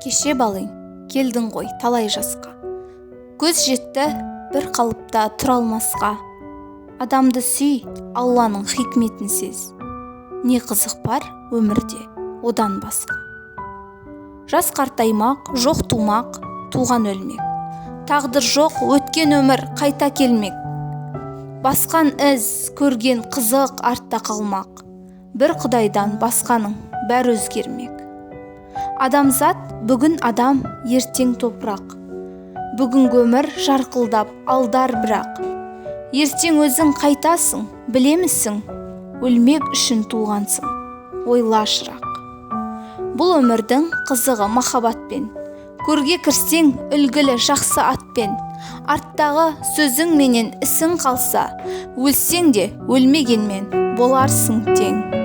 Кеше балың, келдің ғой талай жасқа. Көз жетті бір қалыпта тұра алмасқа. Адамды сүй, Алланың хикметін сез. Не қызық бар өмірде одан басқа. Жас қартаймақ, жоқ тумақ, туған өлмек. Тағдыр жоқ, өткен өмір қайта келмек. Басқан із, көрген қызық артта қалмақ. Бір құдайдан басқаның бәрі өзгермек. Адамзат бүгін адам, ертең топырақ. Бүгінгі өмір жарқылдап алдар бірақ. Ертең өзің қайтасың, білемісің? Өлмек үшін туғансың, ойла шырақ. Бұл өмірдің қызығы махаббатпен. Көрге кірсең үлгілі жақсы атпен. Арттағы сөзің менен ісің қалса, өлсең де өлмегенмен боларсың тең.